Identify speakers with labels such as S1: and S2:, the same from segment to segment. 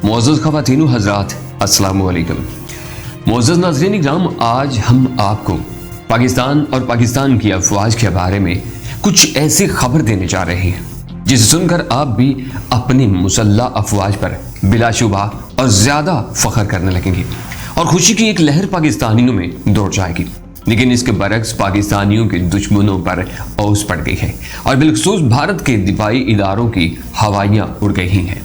S1: معزز خواتین و حضرات، السلام علیکم۔ معزز ناظرین اکرام، آج ہم آپ کو پاکستان اور پاکستان کی افواج کے بارے میں کچھ ایسی خبر دینے جا رہے ہیں جسے سن کر آپ بھی اپنی مسلح افواج پر بلا شبہ اور زیادہ فخر کرنے لگیں گے اور خوشی کی ایک لہر پاکستانیوں میں دوڑ جائے گی۔ لیکن اس کے برعکس پاکستانیوں کے دشمنوں پر اوس پڑ گئی ہے اور بالخصوص بھارت کے دفاعی اداروں کی ہوائیاں اڑ گئی ہیں۔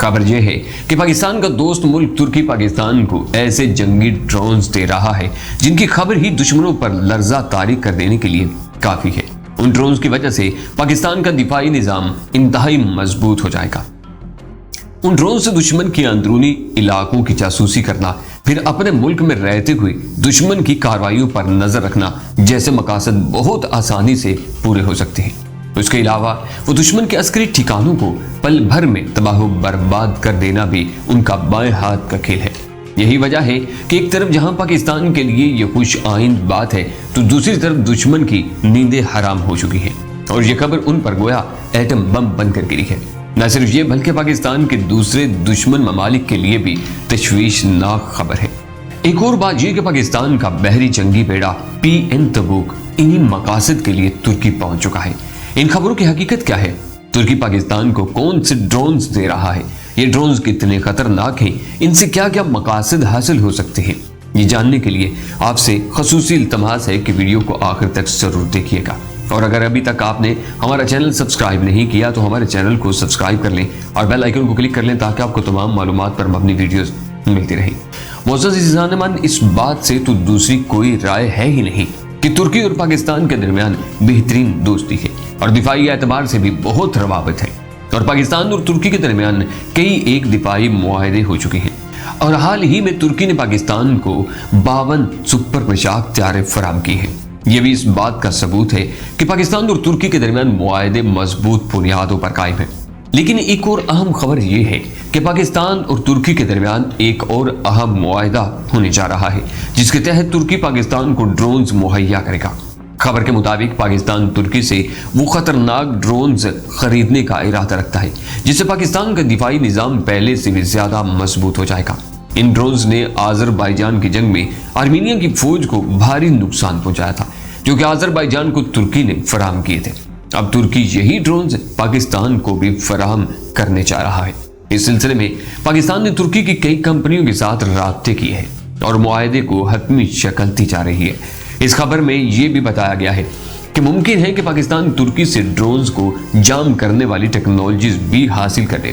S1: خبر یہ ہے کہ پاکستان کا دوست ملک ترکی پاکستان کو ایسے جنگی ڈرونز دے رہا ہے جن کی خبر ہی دشمنوں پر لرزہ طاری کر دینے کے لیے کافی ہے۔ ان ڈرونز کی وجہ سے پاکستان کا دفاعی نظام انتہائی مضبوط ہو جائے گا۔ ان ڈرون سے دشمن کی اندرونی علاقوں کی جاسوسی کرنا، پھر اپنے ملک میں رہتے ہوئے دشمن کی کارروائیوں پر نظر رکھنا جیسے مقاصد بہت آسانی سے پورے ہو سکتے ہیں۔ اس کے علاوہ وہ دشمن کے عسکری ٹھکانوں کو پل بھر میں تباہ و برباد کر دینا بھی ان کا بائیں ہاتھ کا کھیل ہے۔ یہی وجہ ہے کہ ایک طرف جہاں پاکستان کے لیے یہ خوش آئند بات ہے تو دوسری طرف دشمن کی نیندیں حرام ہو چکی ہیں اور یہ خبر ان پر گویا ایٹم بم بن کر گری ہے۔ نہ صرف یہ بلکہ پاکستان کے دوسرے دشمن ممالک کے لیے بھی تشویشناک خبر ہے۔ ایک اور بات یہ کہ پاکستان کا بحری جنگی بیڑا PN تبوک انہی مقاصد کے لیے ترکی پہنچ چکا ہے۔ ان خبروں کی حقیقت کیا ہے؟ ترکی پاکستان کو کون سے ڈرونز دے رہا ہے؟ یہ ڈرونز کتنے خطرناک ہیں؟ ان سے کیا کیا مقاصد حاصل ہو سکتے ہیں؟ یہ جاننے کے لیے آپ سے خصوصی التماس ہے کہ ویڈیو کو آخر تک ضرور دیکھیے گا، اور اگر ابھی تک آپ نے ہمارا چینل سبسکرائب نہیں کیا تو ہمارے چینل کو سبسکرائب کر لیں اور بیل آئیکن کو کلک کر لیں تاکہ آپ کو تمام معلومات پر مبنی ویڈیوز ملتی رہیں۔ معزز عزیزان من، اس بات سے تو دوسری کوئی رائے ہے ہی نہیں کہ ترکی اور پاکستان کے درمیان بہترین دوستی ہے اور دفاعی اعتبار سے بھی بہت روابط ہے، اور پاکستان اور ترکی کے درمیان کئی ایک دفاعی معاہدے ہو چکے ہیں، اور حال ہی میں ترکی نے پاکستان کو 52 سپر مشاق طیارے فراہم کی ہیں۔ یہ بھی اس بات کا ثبوت ہے کہ پاکستان اور ترکی کے درمیان معاہدے مضبوط بنیادوں پر قائم ہیں۔ لیکن ایک اور اہم خبر یہ ہے کہ پاکستان اور ترکی کے درمیان ایک اور اہم معاہدہ ہونے جا رہا ہے جس کے تحت ترکی پاکستان کو ڈرونز مہیا کرے گا۔ خبر کے مطابق پاکستان ترکی سے وہ خطرناک ڈرونز خریدنے کا ارادہ رکھتا ہے جس سے پاکستان کا دفاعی نظام پہلے سے بھی زیادہ مضبوط ہو جائے گا۔ ان ڈرونز نے آذربائیجان کی جنگ میں آرمینیا کی فوج کو بھاری نقصان پہنچایا تھا جو کہ آذربائیجان کو ترکی نے فراہم کیے تھے۔ اب ترکی یہی ڈرونز پاکستان کو بھی فراہم کرنے جا رہا ہے۔ اس سلسلے میں پاکستان نے ترکی کی کئی کمپنیوں کے ساتھ رابطے کیے ہیں اور معاہدے کو حتمی شکل دی جا رہی ہے۔ اس خبر میں یہ بھی بتایا گیا ہے کہ ممکن ہے کہ پاکستان ترکی سے ڈرونز کو جام کرنے والی ٹیکنالوجیز بھی حاصل کرے۔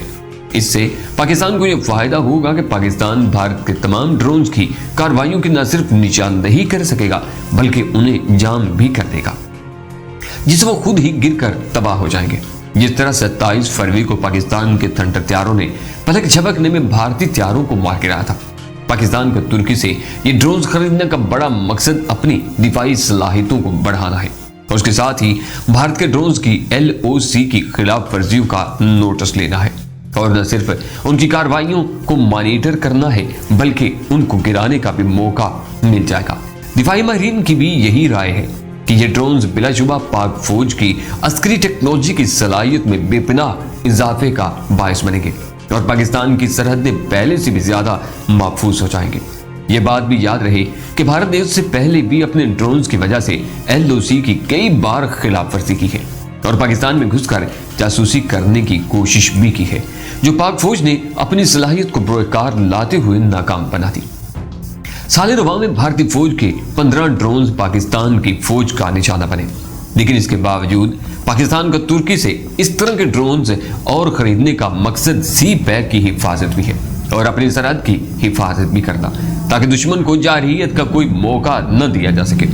S1: اس سے پاکستان کو یہ فائدہ ہوگا کہ پاکستان بھارت کے تمام ڈرونز کی کارروائیوں کی نہ صرف نشاندہی کر سکے گا بلکہ انہیں جام بھی کر دے گا جس سے وہ خود ہی گر کر تباہ ہو جائیں گے۔ جس طرح 27 فروری کو پاکستان کے تھنڈر طیاروں نے پلک جھپکنے میں بھارتی طیاروں کو مار گرایا تھا۔ پاکستان کا ترکی سے یہ ڈرونز خریدنے کا بڑا مقصد اپنی دفاعی صلاحیتوں کو بڑھانا ہے اور اس کے ساتھ ہی بھارت کے ڈرونز کی LOC کی خلاف ورزیوں کا نوٹس لینا ہے، اور نہ صرف ان کی کارروائیوں کو مانیٹر کرنا ہے بلکہ ان کو گرانے کا بھی موقع مل جائے گا۔ دفاعی ماہرین کی بھی یہی رائے ہے کہ یہ ڈرونز بلا شبہ پاک فوج کی عسکری ٹیکنالوجی کی صلاحیت میں بے پناہ اضافے کا باعث بنیں گے اور پاکستان کی سرحدیں پہلے سے بھی زیادہ محفوظ ہو جائیں گے۔ یہ بات بھی یاد رہے کہ بھارت نے اس سے پہلے بھی اپنے ڈرونز کی وجہ سے LOC کی کئی بار خلاف ورزی کی ہے اور پاکستان میں گھس کر جاسوسی کرنے کی کوشش بھی کی ہے جو پاک فوج نے اپنی صلاحیت کو بروئے کار لاتے ہوئے ناکام بنا دی۔ سال رواں میں بھارتی فوج کے 15 ڈرونز پاکستان کی فوج کا نشانہ بنے، لیکن اس کے باوجود پاکستان کا ترکی سے اس طرح کے ڈرونز اور خریدنے کا مقصد سی پیک کی حفاظت بھی ہے اور اپنی سرحد کی حفاظت بھی کرنا تاکہ دشمن کو جارحیت کا کوئی موقع نہ دیا جا سکے۔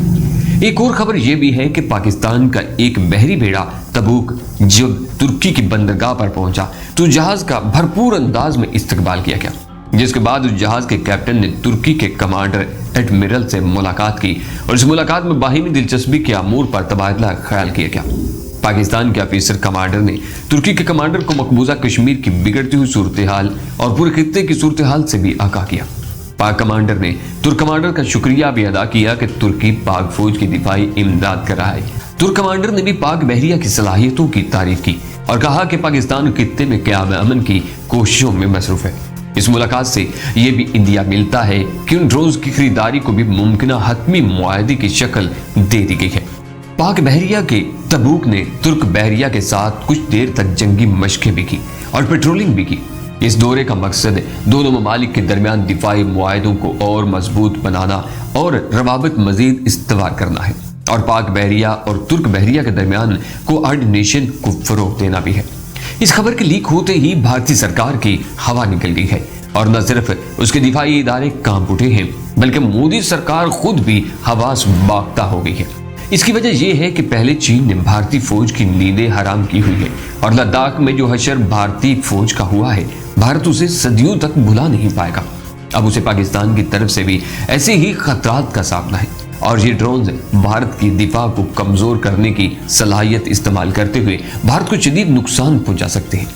S1: ایک اور خبر یہ بھی ہے کہ پاکستان کا ایک بحری بیڑا تبوک جب ترکی کی بندرگاہ پر پہنچا تو جہاز کا بھرپور انداز میں استقبال کیا گیا، جس کے بعد اس جہاز کے کیپٹن نے ترکی کے کمانڈر ایڈمرل سے ملاقات کی اور اس ملاقات میں باہمی دلچسپی کے امور پر تبادلہ خیال کیا گیا۔ پاکستان کے آفیسر کمانڈر نے ترکی کے کمانڈر کو مقبوضہ کشمیر کی بگڑتی ہوئی صورتحال اور پورے خطے کی صورتحال سے بھی آگاہ کیا۔ پاک کمانڈر نے ترک کمانڈر کا شکریہ بھی ادا کیا کہ ترکی پاک فوج کی دفاعی امداد کر رہا ہے۔ ترک کمانڈر نے بھی پاک بحریہ کی صلاحیتوں کی تعریف کی اور کہا کہ پاکستان خطے میں قیام امن کی کوششوں میں مصروف ہے۔ اس ملاقات سے یہ بھی اندیا ملتا ہے کہ ان ڈرونز کی خریداری کو بھی ممکنہ حتمی معاہدے کی شکل دے دی گئی ہے۔ پاک بحریہ کے تبوک نے ترک بحریہ کے ساتھ کچھ دیر تک جنگی مشقیں بھی کی اور پیٹرولنگ بھی کی۔ اس دورے کا مقصد دونوں ممالک کے درمیان دفاعی معاہدوں کو اور مضبوط بنانا اور روابط مزید استوار کرنا ہے، اور پاک بحریہ اور ترک بحریہ کے درمیان کوآرڈینیشن کو فروغ دینا بھی ہے۔ اس خبر کے لیک ہوتے ہی بھارتی سرکار کی ہوا نکل گئی ہے، اور نہ صرف اس کے دفاعی ادارے کانپ اٹھے ہیں بلکہ مودی سرکار خود بھی حواس باختہ ہو گئی ہے۔ اس کی وجہ یہ ہے کہ پہلے چین نے بھارتی فوج کی نیندیں حرام کی ہوئی ہے، اور لداخ میں جو حشر بھارتی فوج کا ہوا ہے بھارت اسے صدیوں تک بھلا نہیں پائے گا۔ اب اسے پاکستان کی طرف سے بھی ایسے ہی خطرات کا سامنا ہے، اور یہ ڈرونز بھارت کی دفاع کو کمزور کرنے کی صلاحیت استعمال کرتے ہوئے بھارت کو شدید نقصان پہنچا سکتے ہیں۔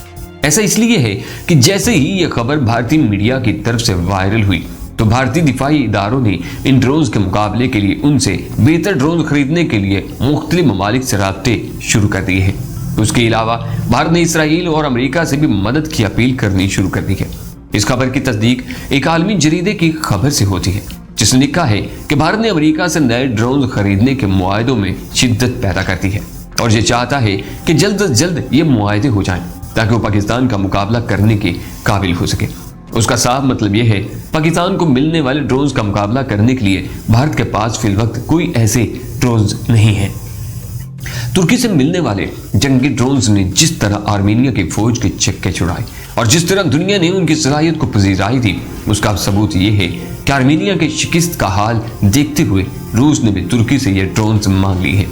S1: ایسا اس لیے ہے کہ جیسے ہی یہ خبر بھارتی میڈیا کی طرف سے وائرل ہوئی تو بھارتی دفاعی اداروں نے ان ڈرونز کے مقابلے کے لیے ان سے بہتر ڈرونز خریدنے کے لیے مختلف ممالک سے رابطے شروع کر دیے ہیں۔ اس کے علاوہ بھارت نے اسرائیل اور امریکہ سے بھی مدد کی اپیل کرنی شروع کر دی ہے۔ اس خبر کی تصدیق ایک عالمی جریدے کی خبر سے ہوتی ہے جس نے لکھا ہے کہ بھارت نے امریکہ سے نئے ڈرونز خریدنے کے معاہدوں میں شدت پیدا کر دی ہے، اور یہ چاہتا ہے کہ جلد از جلد یہ معاہدے ہو جائیں تاکہ وہ پاکستان کا مقابلہ کرنے کے قابل ہو سکے۔ اس کا صاف مطلب یہ ہے پاکستان کو ملنے والے ڈرونز کا مقابلہ کرنے کے لیے بھارت کے پاس فی الوقت کوئی ایسے ڈرونز نہیں ہیں۔ ترکی سے ملنے والے جنگی ڈرونز نے جس طرح آرمینیا کی فوج کے چکے چھڑائے اور جس طرح دنیا نے ان کی صلاحیت کو پذیرائی دی، اس کا ثبوت یہ ہے کہ آرمینیا کے شکست کا حال دیکھتے ہوئے روس نے بھی ترکی سے یہ ڈرونز مانگ لی ہے۔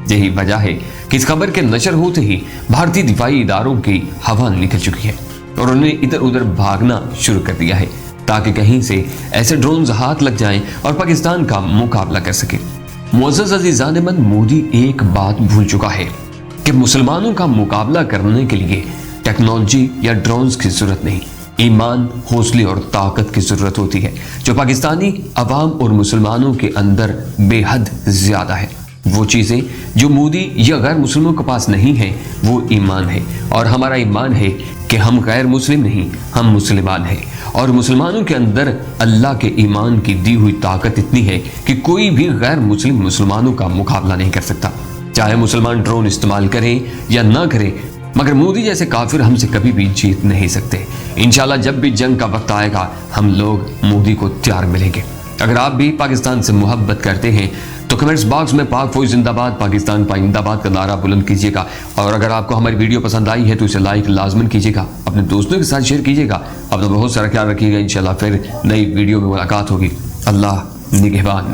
S1: یہی وجہ ہے کہ اس خبر کے نشر ہوتے ہی بھارتی دفاعی اداروں کی ہوا نکل چکی ہے اور انہوں نے ادھر ادھر بھاگنا شروع کر دیا ہے تاکہ کہیں سے ایسے ڈرونز ہاتھ لگ جائیں اور پاکستان کا مقابلہ کر سکے۔ معزز عزیزان من، مودی ایک بات بھول چکا ہے کہ مسلمانوں کا مقابلہ کرنے کے لیے ٹیکنالوجی یا ڈرونز کی ضرورت نہیں، ایمان، حوصلے اور طاقت کی ضرورت ہوتی ہے، جو پاکستانی عوام اور مسلمانوں کے اندر بے حد زیادہ ہے۔ وہ چیزیں جو مودی یا غیر مسلموں کے پاس نہیں ہیں وہ ایمان ہے، اور ہمارا ایمان ہے کہ ہم غیر مسلم نہیں، ہم مسلمان ہیں، اور مسلمانوں کے اندر اللہ کے ایمان کی دی ہوئی طاقت اتنی ہے کہ کوئی بھی غیر مسلم مسلمانوں کا مقابلہ نہیں کر سکتا، چاہے مسلمان ڈرون استعمال کریں یا نہ کریں، مگر مودی جیسے کافر ہم سے کبھی بھی جیت نہیں سکتے۔ انشاءاللہ جب بھی جنگ کا وقت آئے گا ہم لوگ مودی کو تیار ملیں گے۔ اگر آپ بھی پاکستان سے محبت کرتے ہیں تو کمنٹس باکس میں پاک فوج زندہ باد، پاکستان پائندہ باد کا نعرہ بلند کیجیے گا، اور اگر آپ کو ہماری ویڈیو پسند آئی ہے تو اسے لائک لازمن کیجیے گا، اپنے دوستوں کے ساتھ شیئر کیجیے گا۔ اپنا بہت سارا خیال رکھیے گا، انشاءاللہ پھر نئی ویڈیو میں ملاقات ہوگی۔ اللہ نگہبان۔